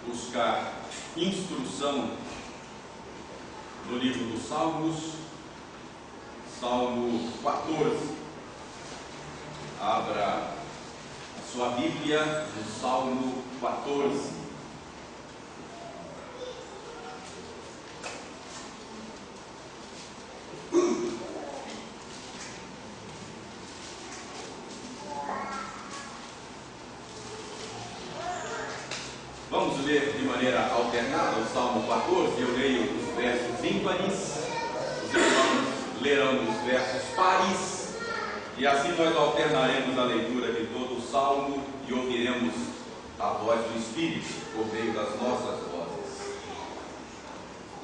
buscar instrução no livro dos Salmos, Salmo 14. Abra a sua Bíblia no Salmo 14. Vamos ler de maneira alternada o Salmo 14. Eu leio os versos ímpares, os irmãos lerão os versos pares, e assim nós alternaremos a leitura de todo o Salmo e ouviremos a voz do Espírito por meio das nossas vozes.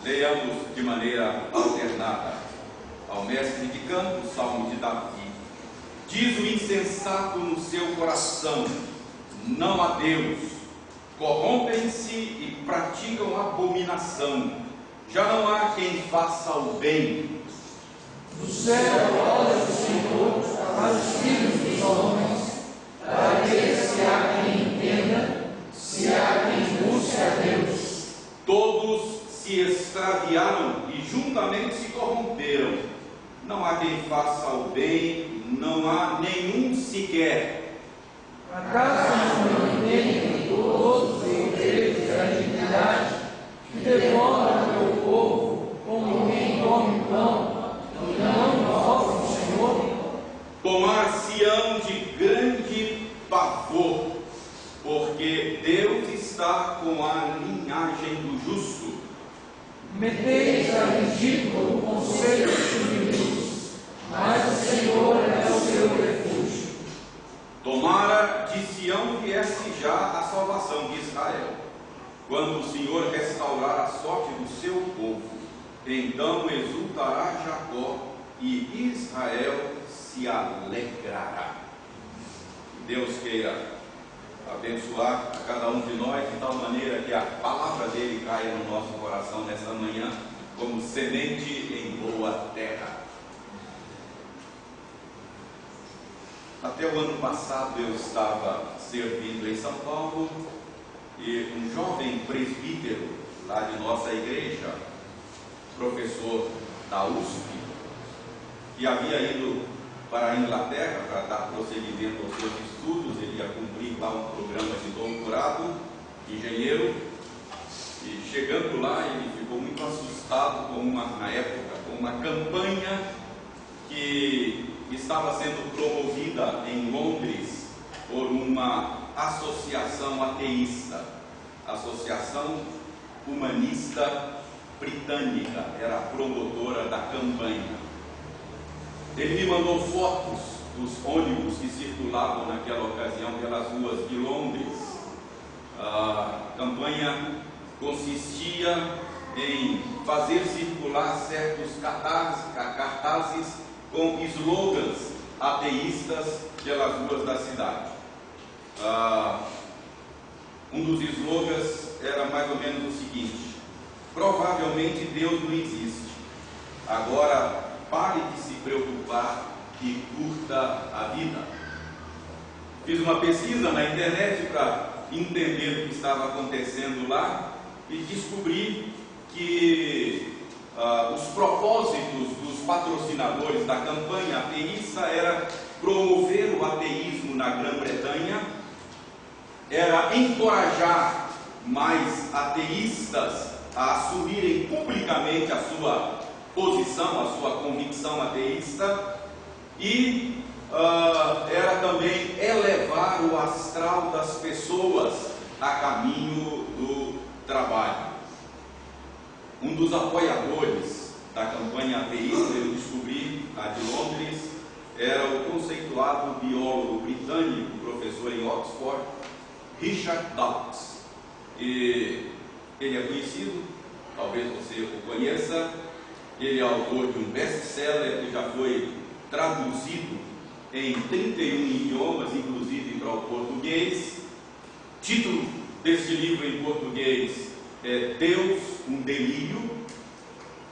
Leiamos de maneira alternada ao mestre de canto, o Salmo de Davi. Diz o insensato no seu coração: não há Deus. Corrompem-se e praticam abominação. Já não há quem faça o bem. Do céu olha o Senhor para os filhos dos homens, para ver se há quem entenda, se há quem busque a Deus. Todos se extraviaram e juntamente se corromperam. Não há quem faça o bem, não há nenhum sequer. Acaso não entendem todos os efeitos da iniquidade que devoram o meu povo como quem come pão e não invoca o Senhor? Tomar-se-ão de grande pavor, porque Deus está com a linhagem do justo. Meteis a ridículo o conselho dos inimigos, mas o Senhor é o seu refúgio. Tomara de Sião viesse já a salvação de Israel. Quando o Senhor restaurar a sorte do seu povo, então exultará Jacó e Israel se alegrará. Deus queira abençoar a cada um de nós de tal maneira que a palavra dele caia no nosso coração nesta manhã como semente em boa terra. Até o ano passado eu estava servindo em São Paulo e um jovem presbítero lá de nossa igreja, professor da USP, que havia ido para a Inglaterra para dar prosseguimento aos seus estudos. Ele ia cumprir lá um programa de doutorado, engenheiro, e chegando lá ele ficou muito assustado na época, com uma campanha que estava sendo promovida em Londres por uma associação ateísta, Associação Humanista Britânica, era a promotora da campanha. Ele me mandou fotos dos ônibus que circulavam naquela ocasião pelas ruas de Londres. A campanha consistia em fazer circular certos cartazes com slogans ateístas pelas ruas da cidade. Um dos slogans era mais ou menos o seguinte: provavelmente Deus não existe. Agora pare de se preocupar e curta a vida. Fiz uma pesquisa na internet para entender o que estava acontecendo lá e descobri que os propósitos dos patrocinadores da campanha ateísta era promover o ateísmo na Grã-Bretanha, era encorajar mais ateístas a assumirem publicamente a sua posição, a sua convicção ateísta, e era também elevar o astral das pessoas a caminho do trabalho. Um dos apoiadores da campanha ateísta, eu descobri, lá de Londres, era o conceituado biólogo britânico, professor em Oxford, Richard Dawkins. E ele é conhecido, talvez você o conheça. Ele é autor de um best-seller que já foi traduzido em 31 idiomas, inclusive para o português. Título deste livro em português é Deus, um delírio.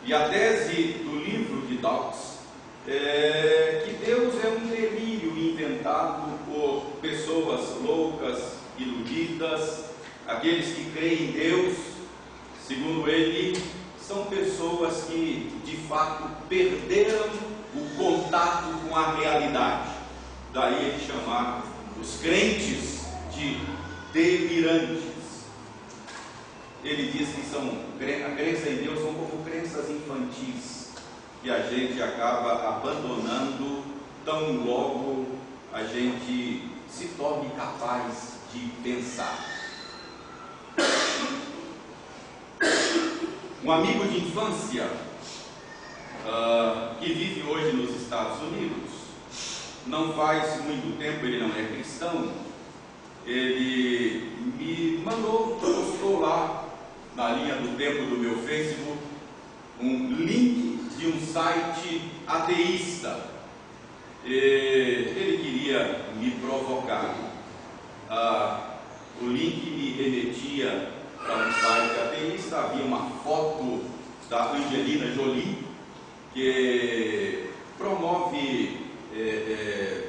E a tese do livro de Dawkins é que Deus é um delírio inventado por pessoas loucas, iludidas, Aqueles que creem em Deus, segundo ele, são pessoas que de fato perderam o contato com a realidade. Daí ele chamar os crentes de delirantes. Ele diz que a crença em Deus são como crenças infantis, que a gente acaba abandonando tão logo a gente se torne capaz de pensar. Um amigo de infância que vive hoje nos Estados Unidos, não faz muito tempo, ele não é cristão, ele me postou lá na linha do tempo do meu Facebook um link de um site ateísta. Ele queria me provocar. O link me remetia para um site ateísta. Havia uma foto da Angelina Jolie, que promove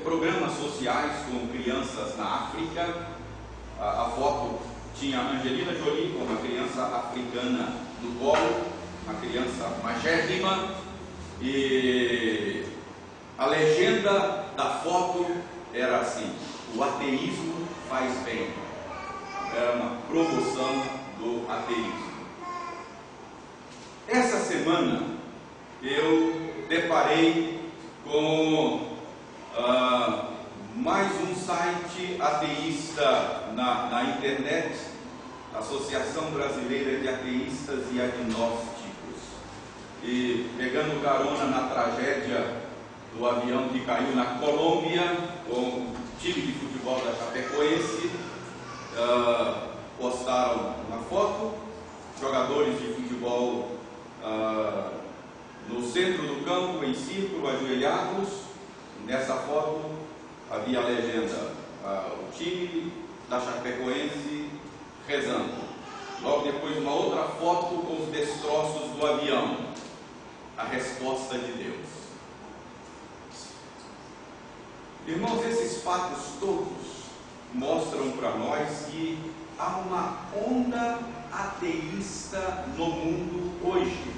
programas sociais com crianças na África. A foto tinha a Angelina Jolie com uma criança africana no colo, uma criança magérrima, e a legenda da foto era assim: o ateísmo faz bem. Era uma promoção do ateísmo. Essa semana eu deparei com mais um site ateísta na internet, Associação Brasileira de Ateístas e Agnósticos, e pegando carona na tragédia do avião que caiu na Colômbia, com o time de futebol da Chapecoense, postaram uma foto, jogadores de futebol no centro do campo, em círculo, ajoelhados. Nessa foto havia a legenda: o time da Chapecoense rezando. Logo depois, uma outra foto com os destroços do avião. A resposta de Deus. Irmãos, esses fatos todos mostram para nós que há uma onda ateísta no mundo hoje.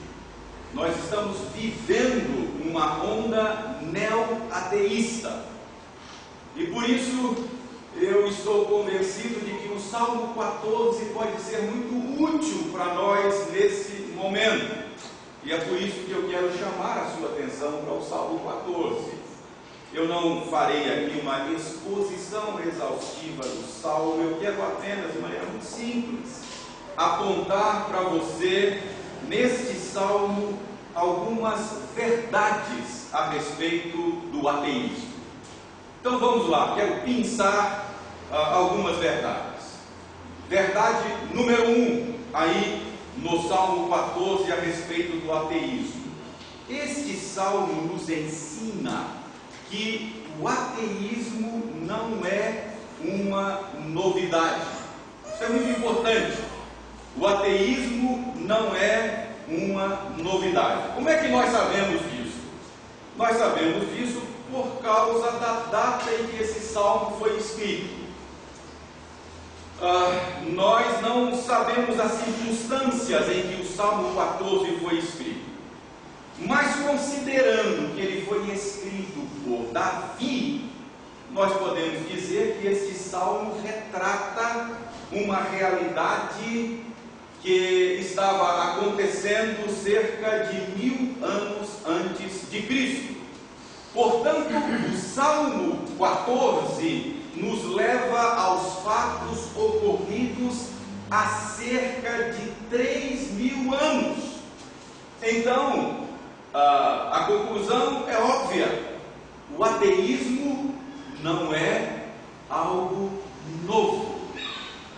Nós estamos vivendo uma onda neo-ateísta. E por isso eu estou convencido de que o Salmo 14 pode ser muito útil para nós nesse momento. E é por isso que eu quero chamar a sua atenção para o Salmo 14. Eu não farei aqui uma exposição exaustiva do Salmo, eu quero apenas, de maneira muito simples, apontar para você, neste Salmo, algumas verdades a respeito do ateísmo. Então vamos lá, quero pensar algumas verdades. Verdade número 1, aí no Salmo 14, a respeito do ateísmo. Este Salmo nos ensina que o ateísmo não é uma novidade. Isso é muito importante. O ateísmo não é uma novidade. Como é que nós sabemos disso? Nós sabemos disso por causa da data em que esse salmo foi escrito. Nós não sabemos as circunstâncias em que o Salmo 14 foi escrito, mas considerando que ele foi escrito por Davi, nós podemos dizer que este salmo retrata uma realidade que estava acontecendo cerca de 1000 anos antes de Cristo. Portanto, o Salmo 14 nos leva aos fatos ocorridos há cerca de 3000 anos. Então, a conclusão é óbvia: o ateísmo não é algo novo.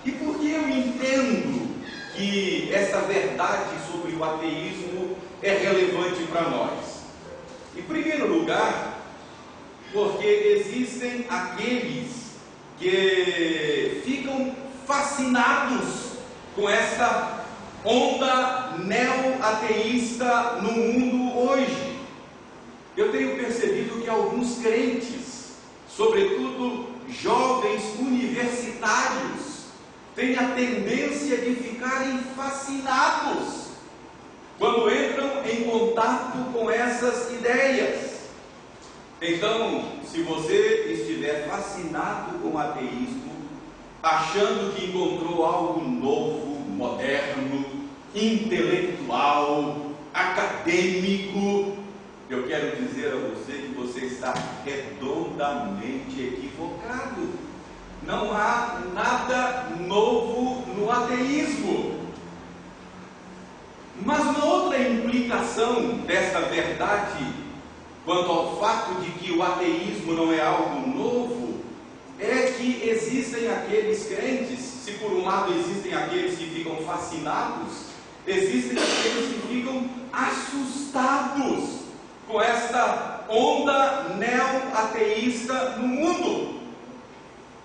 E por que eu entendo que essa verdade sobre o ateísmo é relevante para nós? Em primeiro lugar, porque existem aqueles que ficam fascinados com essa onda neo-ateísta no mundo hoje. Eu tenho percebido que alguns crentes, sobretudo jovens universitários, têm a tendência de ficarem fascinados quando entram em contato com essas ideias. Então, se você estiver fascinado com o ateísmo, achando que encontrou algo novo, moderno, intelectual, acadêmico, eu quero dizer a você que você está redondamente equivocado. Não há nada novo no ateísmo. Mas uma outra implicação desta verdade, quanto ao fato de que o ateísmo não é algo novo, é que existem aqueles crentes, se por um lado existem aqueles que ficam fascinados, existem aqueles que ficam assustados com esta onda neo-ateísta no mundo.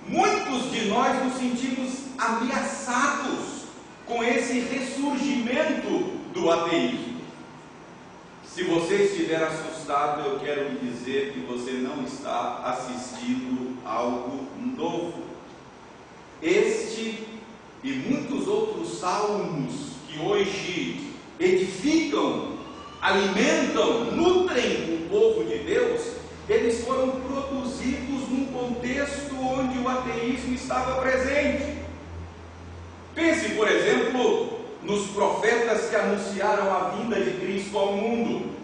Muitos de nós nos sentimos ameaçados com esse ressurgimento do ateísmo. Se você estiver assustado, eu quero lhe dizer que você não está assistindo algo novo. Este e muitos outros salmos que hoje edificam, alimentam, nutrem o povo de Deus, eles foram produzidos num contexto onde o ateísmo estava presente. Pense, por exemplo, nos profetas que anunciaram a vinda de Cristo ao mundo.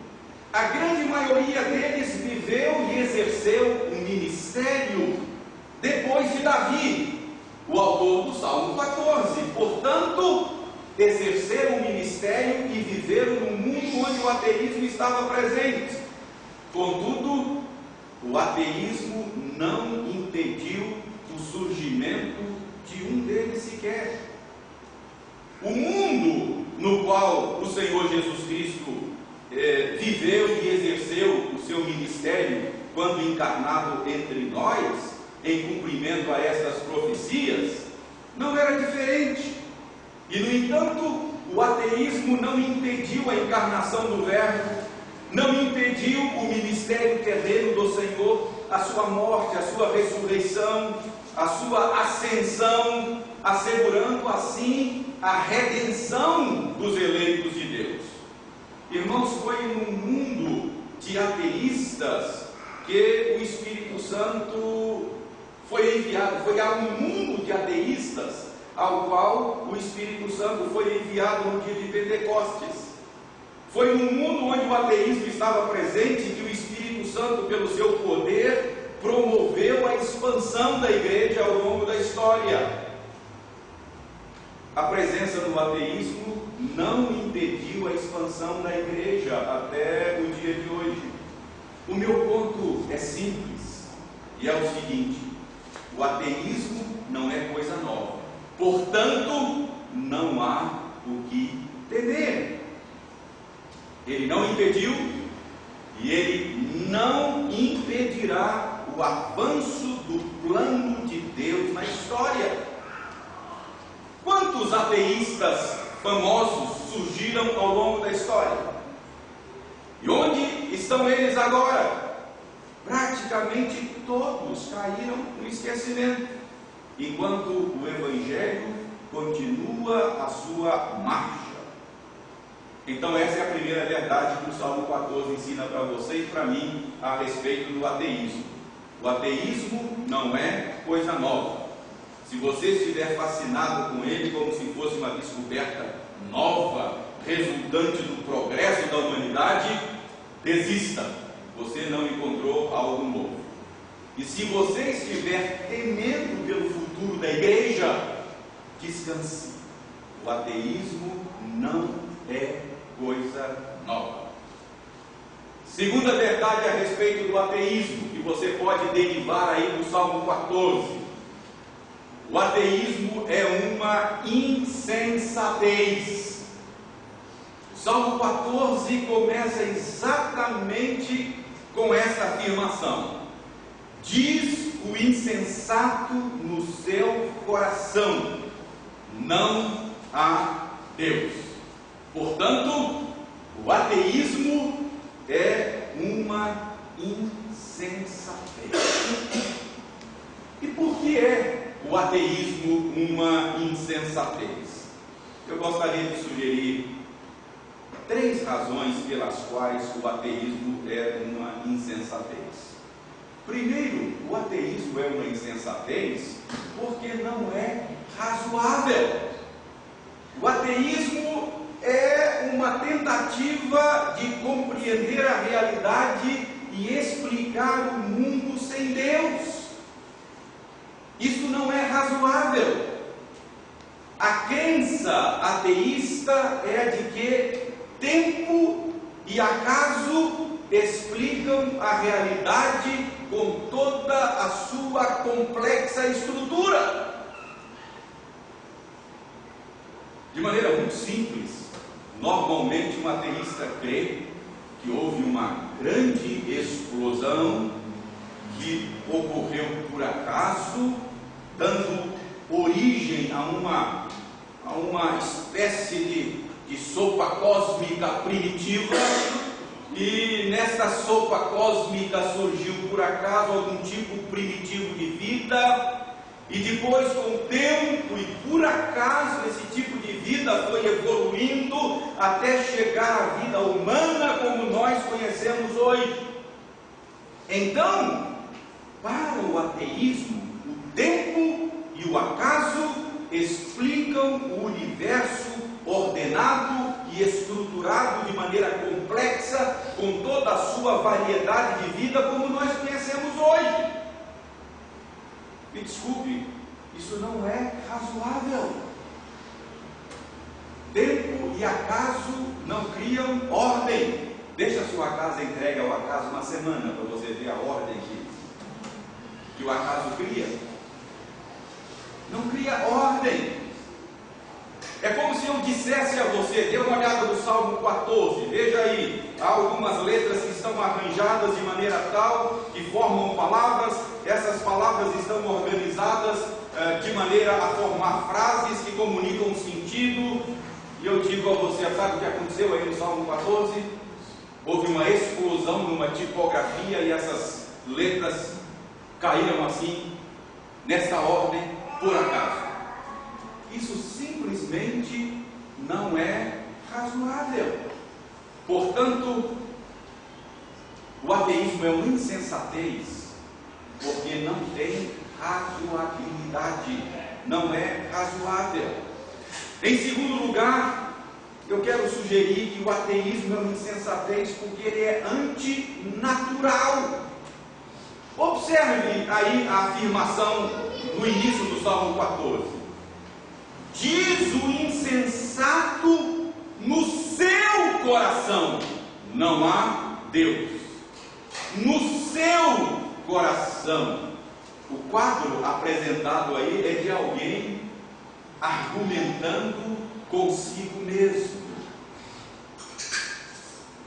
A grande maioria deles viveu e exerceu um ministério depois de Davi, o autor do Salmo 14. Portanto, exerceram o ministério e viveram num mundo onde o ateísmo estava presente. Contudo, o ateísmo não impediu o surgimento de um deles sequer. O mundo no qual o Senhor Jesus Cristo viveu e exerceu o seu ministério quando encarnado entre nós, em cumprimento a essas profecias, não era diferente. E, no entanto, o ateísmo não impediu a encarnação do Verbo, não impediu o ministério terreno do Senhor, a sua morte, a sua ressurreição, a sua ascensão, assegurando assim a redenção dos eleitos de Deus. Irmãos, foi num mundo de ateístas que o Espírito Santo foi enviado. Foi a um mundo de ateístas ao qual o Espírito Santo foi enviado no dia de Pentecostes. Foi num mundo onde o ateísmo estava presente que o Espírito Santo, pelo seu poder, promoveu a expansão da igreja ao longo da história. A presença do ateísmo não impediu a expansão da igreja até o dia de hoje. O meu ponto é simples e é o seguinte: o ateísmo não é coisa nova, portanto, não há o que temer. Ele não impediu e ele não impedirá o avanço do plano de Deus na história. Quantos ateístas famosos surgiram ao longo da história? E onde estão eles agora? Praticamente todos caíram no esquecimento, enquanto o Evangelho continua a sua marcha. Então essa é a primeira verdade que o Salmo 14 ensina para você e para mim a respeito do ateísmo. O ateísmo não é coisa nova. Se você estiver fascinado com ele como se fosse uma descoberta nova, resultante do progresso da humanidade, desista. Você não encontrou algo novo. E se você estiver temendo pelo futuro da igreja, descanse. O ateísmo não é coisa nova. Segunda verdade a respeito do ateísmo, que você pode derivar aí do Salmo 14. O ateísmo é uma insensatez. O Salmo 14 começa exatamente com essa afirmação: diz o insensato no seu coração, não há Deus. Portanto, o ateísmo é uma insensatez. E por que é o ateísmo uma insensatez? Eu gostaria de sugerir 3 razões pelas quais o ateísmo é uma insensatez. Primeiro, o ateísmo é uma insensatez porque não é razoável. O ateísmo é uma tentativa de compreender a realidade e explicar o mundo sem Deus. Isso não é razoável. A crença ateísta é de que tempo e acaso explicam a realidade com toda a sua complexa estrutura. De maneira muito simples, normalmente um ateísta crê que houve uma grande explosão que ocorreu por acaso, dando origem a uma espécie de sopa cósmica primitiva, e nesta sopa cósmica surgiu por acaso algum tipo primitivo de vida, e depois, com o tempo e por acaso, esse tipo de vida foi evoluindo até chegar à vida humana como nós conhecemos hoje. Então, para o ateísmo, o tempo e o acaso explicam o universo ordenado e estruturado de maneira complexa, com toda a sua variedade de vida como nós conhecemos hoje. Me desculpe, isso não é razoável. Tempo e acaso não criam ordem. Deixa a sua casa entregue ao acaso uma semana para você ver a ordem que o acaso cria. Não cria ordem. É como se eu dissesse a você, dê uma olhada no Salmo 14, veja aí, há algumas letras que estão arranjadas de maneira tal que formam palavras, essas palavras estão organizadas de maneira a formar frases que comunicam um sentido, e eu digo a você, sabe o que aconteceu aí no Salmo 14? Houve uma explosão numa tipografia e essas letras caíram assim, nessa ordem, por acaso. Isso simplesmente não é razoável. Portanto, o ateísmo é uma insensatez, porque não tem razoabilidade, não é razoável. Em segundo lugar, eu quero sugerir que o ateísmo é uma insensatez porque ele é antinatural. Observe aí a afirmação no início do Salmo 14. Diz o insensato no seu coração: não há Deus. No seu coração. O quadro apresentado aí é de alguém argumentando consigo mesmo.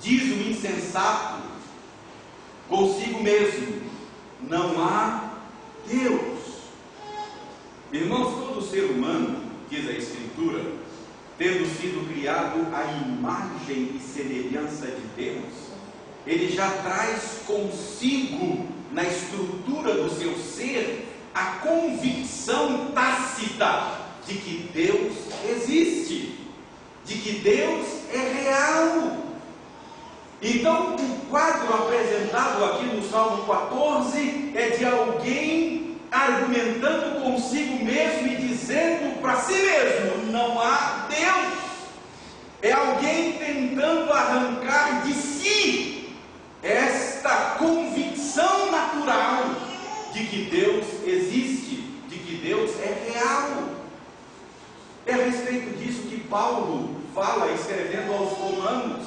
Diz o insensato consigo mesmo: não há Deus. Irmãos, todo ser humano, diz a Escritura, tendo sido criado à imagem e semelhança de Deus, ele já traz consigo, na estrutura do seu ser, a convicção tácita de que Deus existe, de que Deus é real. Então, o quadro apresentado aqui no Salmo 14 é de alguém argumentando consigo mesmo e dizendo para si mesmo: não há Deus. É alguém tentando arrancar de si esta convicção natural de que Deus existe, de que Deus é real. É a respeito disso que Paulo fala escrevendo aos Romanos.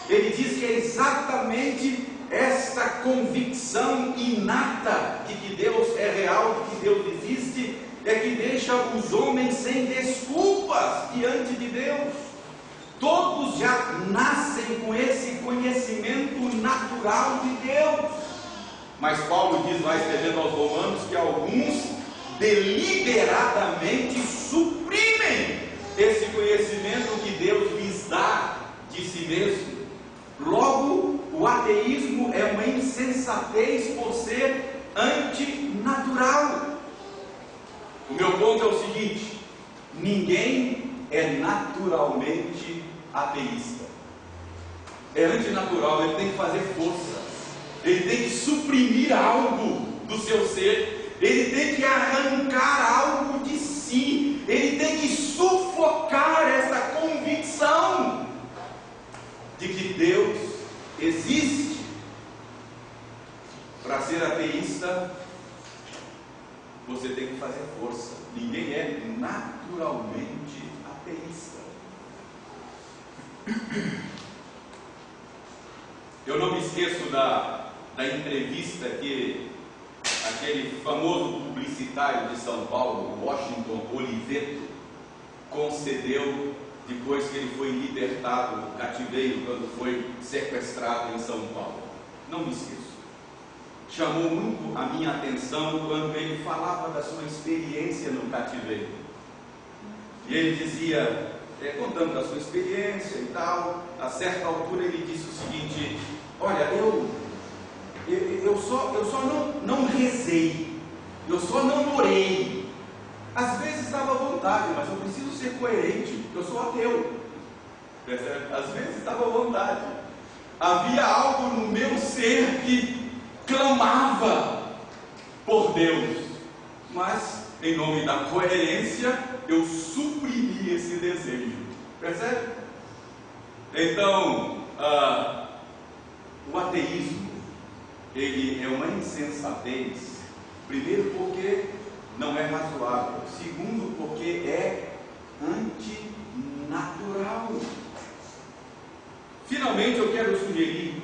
Ele diz que é exatamente esta convicção inata de que Deus é real, de que Deus existe, é que deixa os homens sem desculpas diante de Deus. Todos já nascem com esse conhecimento natural de Deus. Mas Paulo diz lá, escrevendo aos Romanos, que alguns deliberadamente suprimem esse conhecimento que Deus lhes dá de si mesmo. Logo, o ateísmo é uma insensatez por ser antinatural. meu ponto é o seguinte: ninguém é naturalmente ateísta. É antinatural, ele tem que fazer força, ele tem que suprimir algo do seu ser, ele tem que arrancar algo de si, ele tem que sufocar essa convicção de que Deus existe. Para ser ateísta, você tem que fazer força. Ninguém é naturalmente ateísta. Eu não me esqueço da entrevista que aquele famoso publicitário de São Paulo, Washington Oliveto, concedeu depois que ele foi libertado do cativeiro, quando foi sequestrado em São Paulo. Não me esqueço. Chamou muito a minha atenção quando ele falava da sua experiência no cativeiro. E ele dizia, contando da sua experiência e tal, a certa altura ele disse o seguinte: olha, eu só não rezei, eu só não orei. Às vezes dava vontade, mas eu preciso ser coerente, eu sou ateu. Às vezes dava vontade. Havia algo no meu ser que clamava por Deus, mas em nome da coerência eu suprimi esse desejo. Percebe? Então, o ateísmo, ele é uma insensatez. Primeiro, porque não é razoável. Segundo, porque é antinatural. Finalmente, eu quero sugerir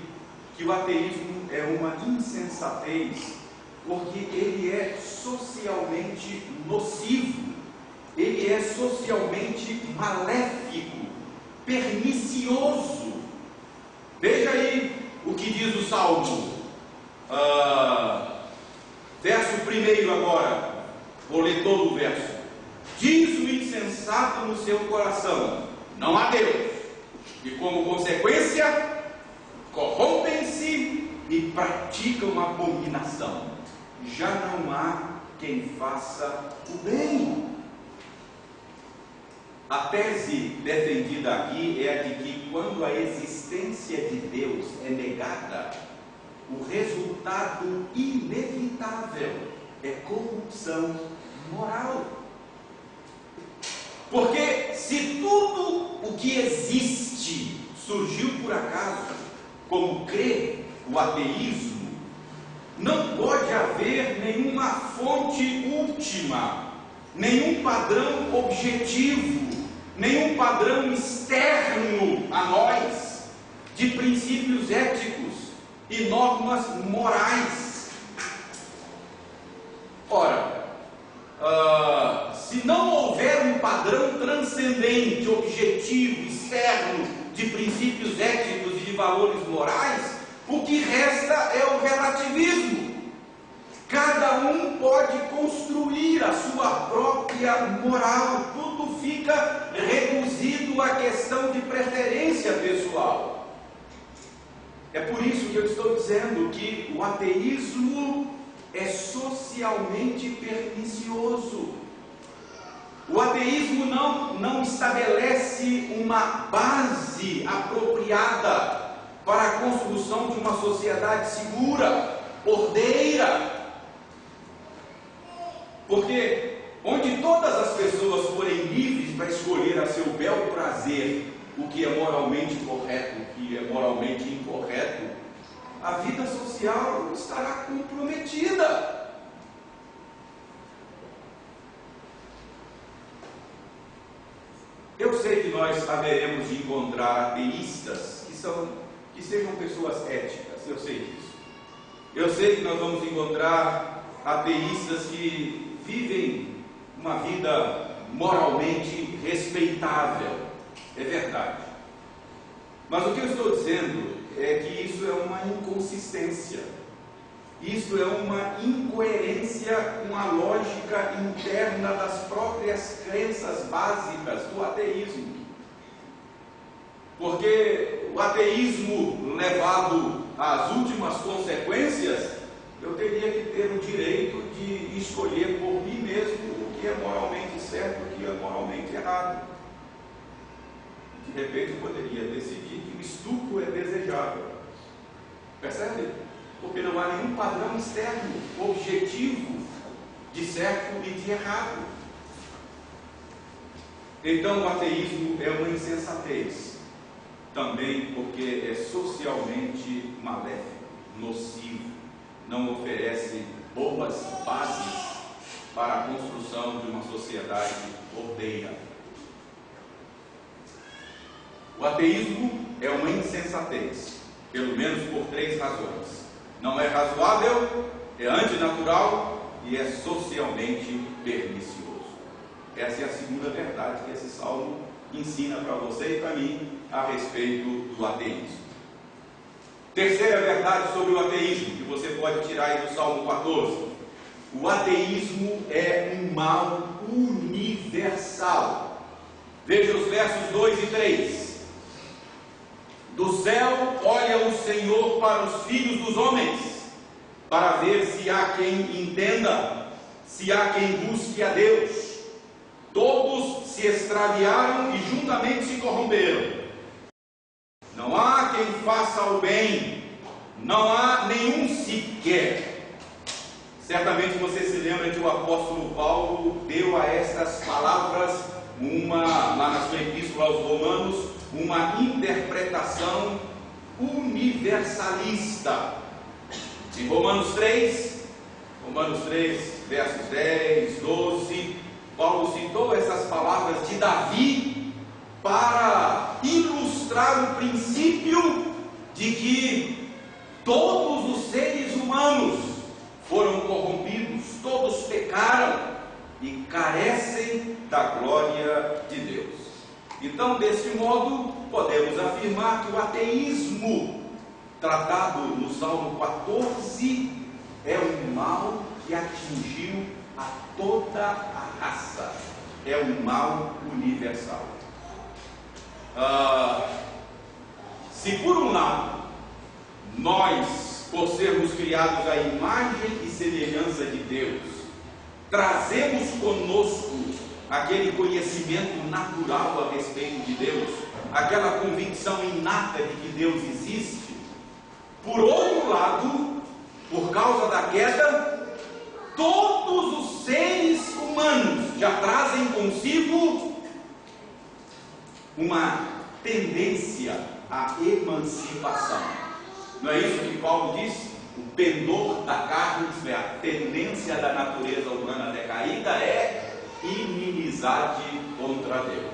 que o ateísmo é uma insensatez, porque ele é socialmente nocivo, ele é socialmente maléfico, pernicioso. Veja aí o que diz o Salmo, verso 1 agora, vou ler todo o verso. Diz o insensato no seu coração: não há Deus, e como consequência corrompem-se e praticam abominação. Já não há quem faça o bem. A tese defendida aqui é a de que quando a existência de Deus é negada, o resultado inevitável é corrupção moral. Porque se tudo o que existe surgiu por acaso, como crê o ateísmo, não pode haver nenhuma fonte última, nenhum padrão objetivo, nenhum padrão externo a nós, de princípios éticos e normas morais. Ora, se não houver um padrão transcendente, objetivo, externo, de princípios éticos e de valores morais, o que resta é o relativismo. Cada um pode construir a sua própria moral, tudo fica reduzido à questão de preferência pessoal. É por isso que eu estou dizendo que o ateísmo é socialmente pernicioso. O ateísmo não estabelece uma base apropriada para a construção de uma sociedade segura, ordeira. Porque onde todas as pessoas forem livres para escolher a seu bel prazer o que é moralmente correto, o que é moralmente incorreto, a vida social estará comprometida. Eu sei que nós haveremos de encontrar ateístas que sejam pessoas éticas, eu sei disso. Eu sei que nós vamos encontrar ateístas que vivem uma vida moralmente respeitável, é verdade. Mas o que eu estou dizendo é que isso é uma inconsistência, isso é uma incoerência com a lógica interna das próprias crenças básicas do ateísmo. Porque o ateísmo levado às últimas consequências, eu teria que ter o direito de escolher por mim mesmo o que é moralmente certo e o que é moralmente errado. De repente poderia decidir que o estupro é desejável. Percebe? Porque não há nenhum padrão externo, objetivo, de certo e de errado. Então o ateísmo é uma insensatez, também porque é socialmente maléfico, nocivo, não oferece boas bases para a construção de uma sociedade ordeira. O ateísmo é uma insensatez, pelo menos por 3 razões. Não é razoável, é antinatural e é socialmente pernicioso. Essa é a segunda verdade que esse salmo ensina para você e para mim a respeito do ateísmo. Terceira verdade sobre o ateísmo, que você pode tirar aí do Salmo 14. O ateísmo é um mal universal. Veja os versos 2 e 3. Do céu olha o Senhor para os filhos dos homens, para ver se há quem entenda, se há quem busque a Deus. Todos se extraviaram e juntamente se corromperam. Não há quem faça o bem, não há nenhum sequer. Certamente você se lembra que o apóstolo Paulo deu a estas palavras lá na sua epístola aos Romanos, uma interpretação universalista. Em Romanos 3, versos 10, 12, Paulo citou essas palavras de Davi para ilustrar o princípio de que todos os seres humanos foram corrompidos, todos pecaram e carecem da glória de Deus. Então, desse modo, podemos afirmar que o ateísmo, tratado no Salmo 14, é um mal que atingiu a toda a raça, é um mal universal. Se por um lado, nós, por sermos criados à imagem e semelhança de Deus, trazemos conosco aquele conhecimento natural a respeito de Deus, aquela convicção inata de que Deus existe, por outro lado, por causa da queda, todos os seres humanos já trazem consigo uma tendência à emancipação. Não é isso que Paulo diz? O pendor da carne, isto é, a tendência da natureza humana decaída é inimizade contra Deus.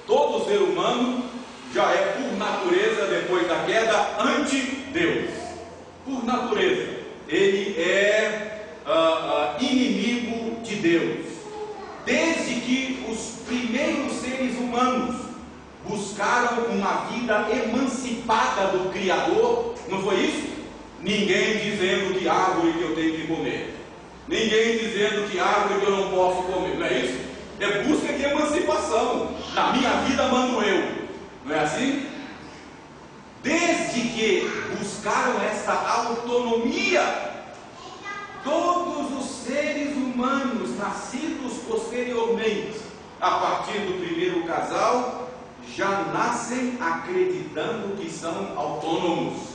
Todo ser humano já é, por natureza, depois da queda, anti-Deus. Por natureza, ele é inimigo de Deus. Desde que os primeiros seres humanos buscaram uma vida emancipada do Criador, não foi isso? Ninguém dizendo que árvore que eu tenho que comer, ninguém dizendo que árvore que eu não posso comer, não é isso? É busca de emancipação. Na minha vida mando eu, não é assim? Desde que buscaram essa autonomia, todos os seres humanos nascidos posteriormente, a partir do primeiro casal, já nascem acreditando que são autônomos,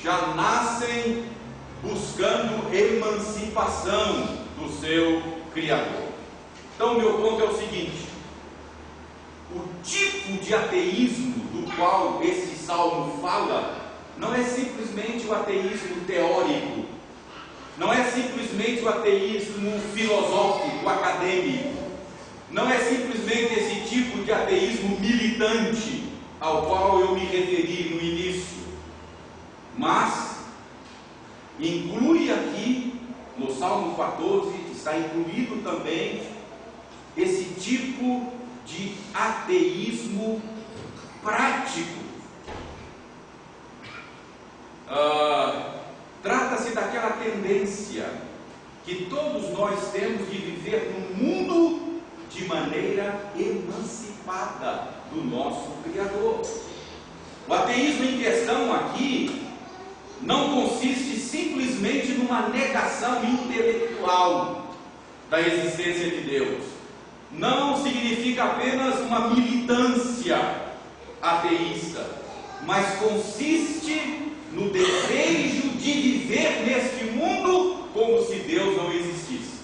já nascem buscando emancipação do seu Criador. Então, meu ponto é o seguinte: o tipo de ateísmo do qual esse salmo fala não é simplesmente o ateísmo teórico, não é simplesmente o ateísmo filosófico, acadêmico, não é simplesmente esse tipo de ateísmo militante ao qual eu me referi no início, mas inclui aqui, no Salmo 14, está incluído também esse tipo de ateísmo prático. Trata-se daquela tendência que todos nós temos de viver no mundo de maneira emancipada do nosso Criador. O ateísmo em questão aqui não consiste simplesmente numa negação intelectual da existência de Deus não significa apenas uma militância ateísta, mas consiste no desejo de viver neste mundo como se Deus não existisse.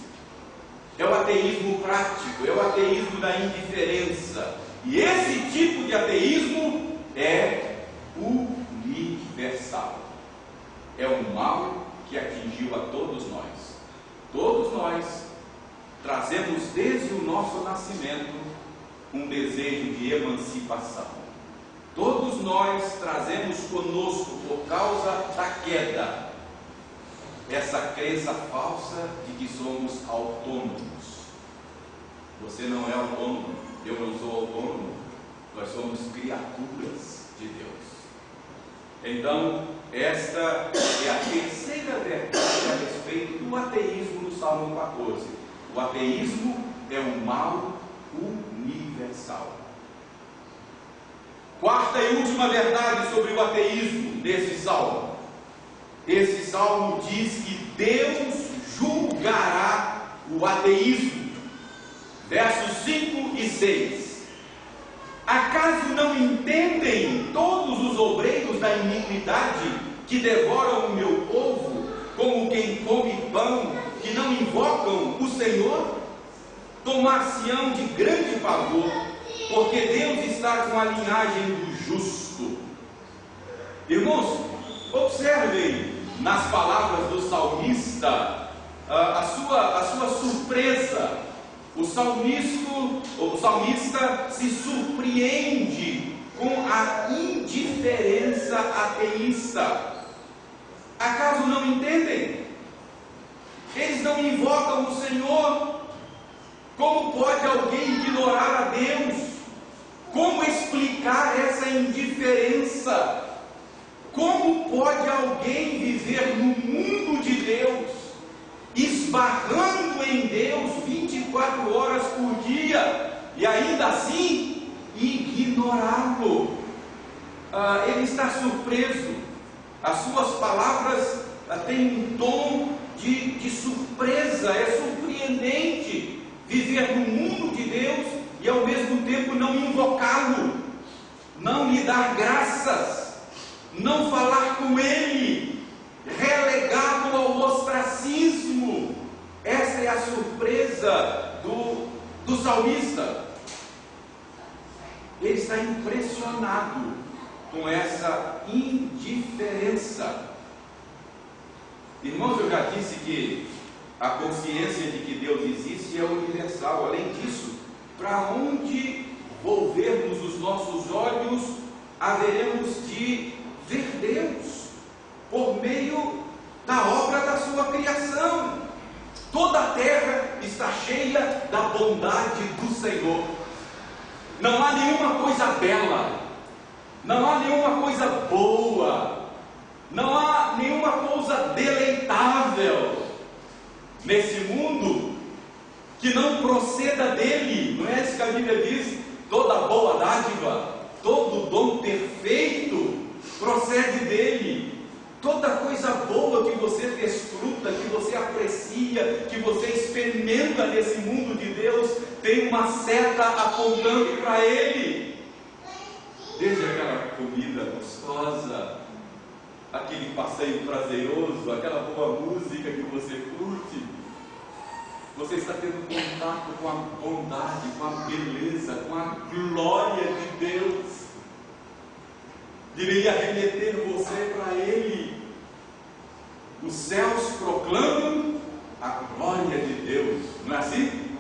É o ateísmo prático, é o ateísmo da indiferença. E esse tipo de ateísmo é universal. É um mal que atingiu a todos nós. Todos nós trazemos desde o nosso nascimento um desejo de emancipação. Todos nós trazemos conosco, por causa da queda, essa crença falsa de que somos autônomos. Você não é autônomo, eu não sou autônomo, nós somos criaturas de Deus. Então, esta é a terceira verdade a respeito do ateísmo do Salmo 14. O ateísmo é um mal universal. Quarta e última verdade sobre o ateísmo desse salmo. Esse salmo diz que Deus julgará o ateísmo. Versos 5 e 6. Acaso não entendem todos os obreiros da iniquidade que devoram o meu povo, como quem come pão, que não invocam o Senhor? Tomar-se-ão de grande pavor, porque Deus está com a linhagem do justo. Irmãos, observem nas palavras do salmista a sua surpresa. O salmista se surpreende com a indiferença ateísta. Acaso não entendem? Eles não invocam o Senhor. Como pode alguém ignorar a Deus? Como explicar essa indiferença? Como pode alguém viver no mundo de Deus, esbarrando em Deus 24 horas por dia, e ainda assim ignorá-lo? Ele está surpreso. As suas palavras têm um tom de surpresa. É surpreendente viver no mundo de Deus e ao mesmo tempo não invocá-lo, não lhe dar graças, não falar com Ele, relegado ao ostracismo. Essa é a surpresa do salmista. Ele está impressionado com essa indiferença. Irmãos, eu já disse que a consciência de que Deus existe é universal. Além disso, para onde volvermos os nossos olhos, haveremos de ver Deus por meio da obra da sua criação. Toda a terra está cheia da bondade do Senhor. Não há nenhuma coisa bela, não há nenhuma coisa boa, não há nenhuma coisa deleitável nesse mundo que não proceda dele. Não é isso que a Bíblia diz? Toda boa dádiva, todo dom perfeito procede dele. Toda coisa boa que você desfruta, que você aprecia, que você experimenta nesse mundo de Deus, tem uma seta apontando para ele. Desde aquela comida gostosa, aquele passeio prazeroso, aquela boa música que você curte, você está tendo contato com a bondade, com a beleza, com a glória de Deus. Deveria remeter você para Ele. Os céus proclamam a glória de Deus, não é assim?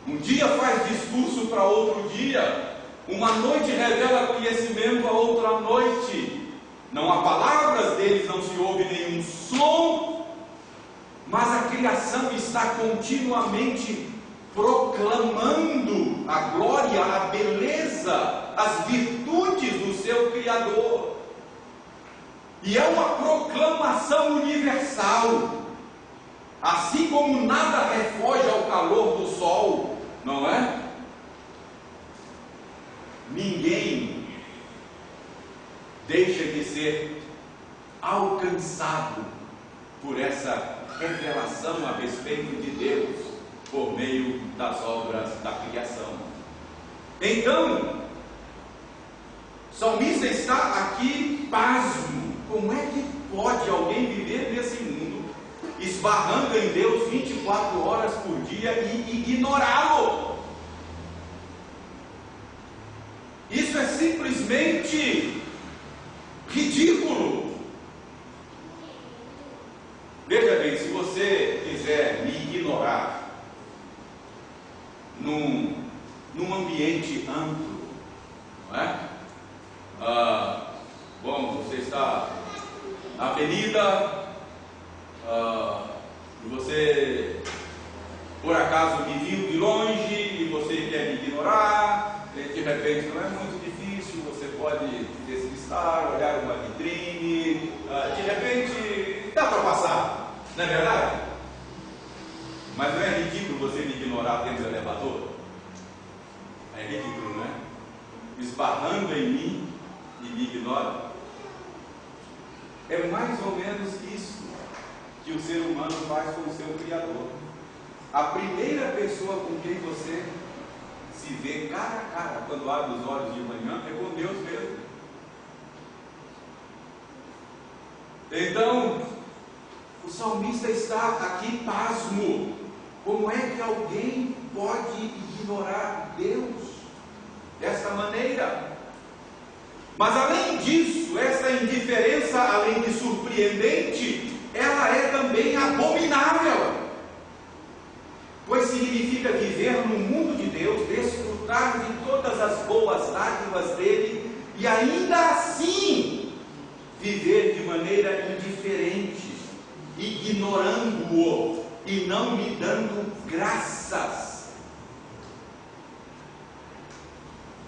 Um dia faz discurso para outro dia, uma noite revela conhecimento a outra noite. Não há palavras deles, não se ouve nenhum som, mas a criação está continuamente proclamando a glória, a beleza, as virtudes do seu Criador. E é uma proclamação universal. Assim como nada refoge ao calor do sol, não é? Ninguém deixa de ser alcançado por essa revelação a respeito de Deus, por meio das obras da criação. Então, o salmista está aqui pasmo. Como é que pode alguém viver nesse mundo, esbarrando em Deus 24 horas por dia e ignorá-lo? Isso é simplesmente ridículo. Veja bem, se você quiser me ignorar num ambiente amplo, não é? Bom, você está na avenida e você por acaso me viu de longe e você quer me ignorar, de repente não é muito difícil, você pode despistar, olhar uma vitrine, de repente dá para passar, não é verdade? Mas não é ridículo você me ignorar dentro do elevador? É ridículo, não é? Esbarrando em mim e me ignora. É mais ou menos isso que o ser humano faz com o seu Criador. A primeira pessoa com quem você se vê cara a cara quando abre os olhos de manhã é com Deus mesmo. Então, o salmista está aqui pasmo. Como é que alguém pode ignorar Deus desta maneira? Mas além disso, essa indiferença, além de surpreendente, ela é também abominável, pois significa viver no mundo de Deus, desfrutar de todas as boas dádivas dele e ainda assim viver de maneira indiferente, ignorando-o e não lhe dando graças.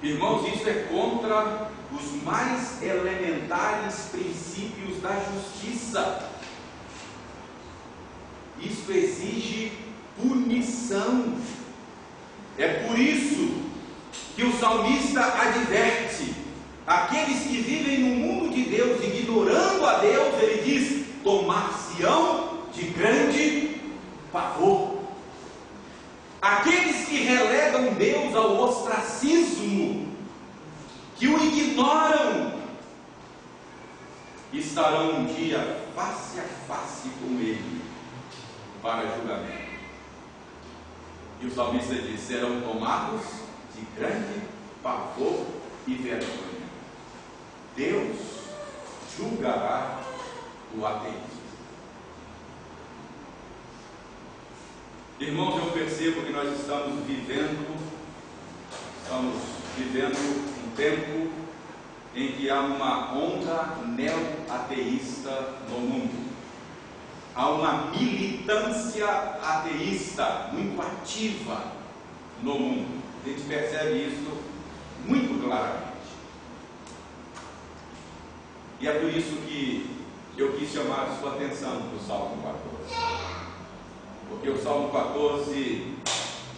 Irmãos, isso é contra os mais elementares princípios da justiça. Isso exige punição. É por isso que o salmista adverte aqueles que vivem no mundo de Deus, ignorando a Deus. Ele diz: tomar-se-ão de grande pavor. Aqueles que relegam Deus ao ostracismo, que o ignoram, estarão um dia face a face com Ele para julgamento. E o salmista diz: serão tomados de grande pavor e vergonha. Deus julgará o ateísmo. Irmãos, eu percebo que nós estamos vivendo um tempo em que há uma onda neo-ateísta no mundo. Há uma militância ateísta muito ativa no mundo. A gente percebe isso muito claramente. E é por isso que eu quis chamar a sua atenção para o Salmo 14. Porque o Salmo 14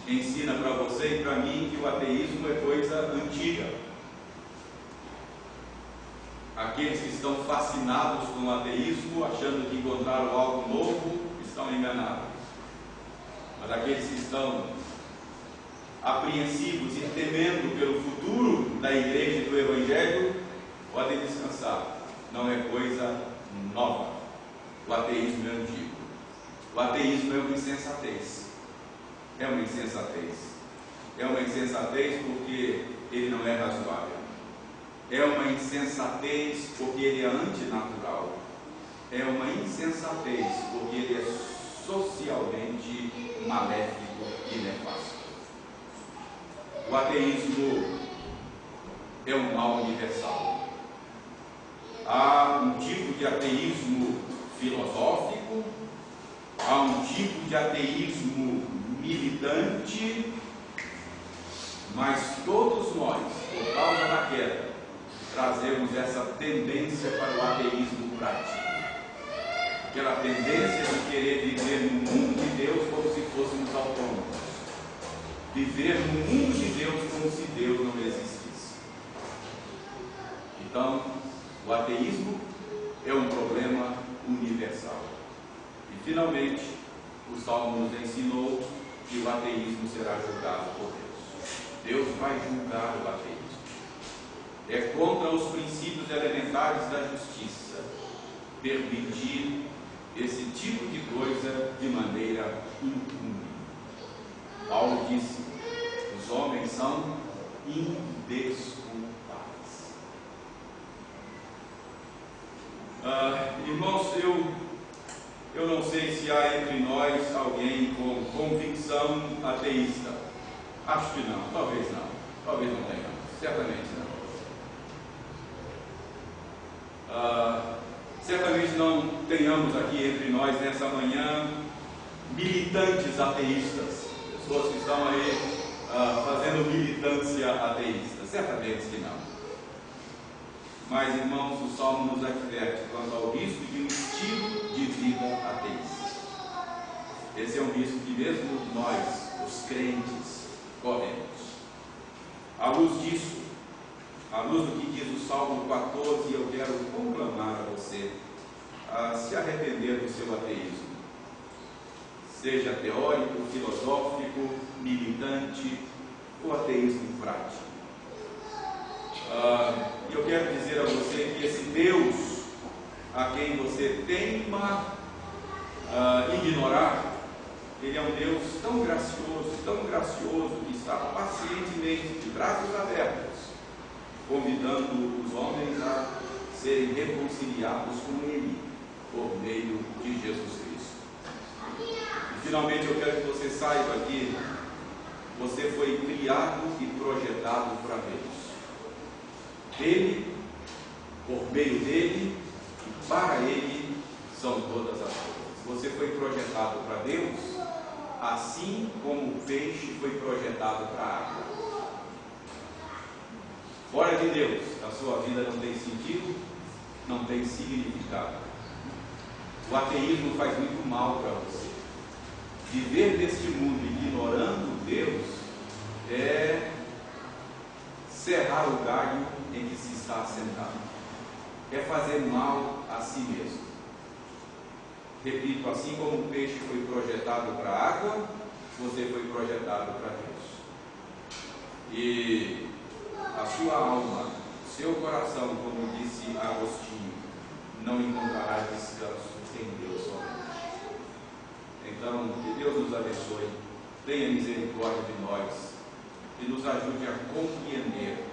ensina para você e para mim que o ateísmo é coisa antiga. Aqueles que estão fascinados com o ateísmo, achando que encontraram algo novo, estão enganados. Mas aqueles que estão apreensivos e temendo pelo futuro da igreja e do evangelho, podem descansar. Não é coisa nova. O ateísmo é antigo. O ateísmo é uma insensatez. É uma insensatez. É uma insensatez porque ele não é razoável. É uma insensatez porque ele é antinatural. É uma insensatez porque ele é socialmente maléfico e nefasto. O ateísmo é um mal universal. Há um tipo de ateísmo filosófico, há um tipo de ateísmo militante, mas todos nós, por causa da queda, trazemos essa tendência para o ateísmo prático. Aquela tendência de querer viver no mundo de Deus como se fôssemos autônomos. Viver no mundo de Deus como se Deus não existisse. Então, o ateísmo é um problema universal. E finalmente, o Salmo nos ensinou e o ateísmo será julgado por Deus. Deus vai julgar o ateísmo. É contra os princípios elementares da justiça permitir esse tipo de coisa de maneira impune. Paulo disse: os homens são indesculpáveis. Irmãos, eu não sei se há entre nós alguém com convicção ateísta. Acho que não, talvez não tenhamos, certamente não. Certamente não tenhamos aqui entre nós nessa manhã militantes ateístas, pessoas que estão aí fazendo militância ateísta, certamente que não. Mas, irmãos, o Salmo nos adverte quanto ao risco de um estilo de vida ateísta. Esse é um risco que mesmo nós, os crentes, corremos. À luz disso, à luz do que diz o Salmo 14, eu quero conclamar a você a se arrepender do seu ateísmo. Seja teórico, filosófico, militante ou ateísmo prático. Eu quero dizer a você que esse Deus a quem você teima ignorar, Ele é um Deus tão gracioso, que está pacientemente, de braços abertos, convidando os homens a serem reconciliados com Ele, por meio de Jesus Cristo. E finalmente eu quero que você saiba que você foi criado e projetado para Deus. Dele, por meio dele e para ele são todas as coisas. Você foi projetado para Deus, assim como o peixe foi projetado para a água. Fora de Deus, a sua vida não tem sentido, não tem significado. O ateísmo faz muito mal para você. Viver neste mundo ignorando Deus é cerrar o galho em que se está assentado. É fazer mal a si mesmo. Repito, assim como o peixe foi projetado para a água, você foi projetado para Deus. E a sua alma, o seu coração, como disse Agostinho, não encontrará descanso em Deus somente. Então, que Deus nos abençoe, tenha misericórdia de nós e nos ajude a compreender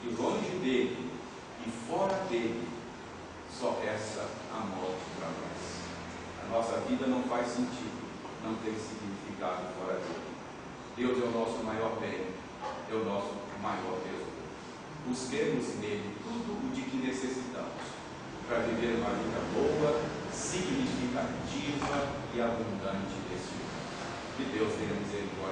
que longe dele e fora dele só resta a morte para nós. A nossa vida não faz sentido, não tem significado fora dele. Deus é o nosso maior bem, é o nosso maior tesouro. Busquemos nele tudo o de que necessitamos para viver uma vida boa, significativa e abundante desse mundo. Que Deus tenha misericórdia.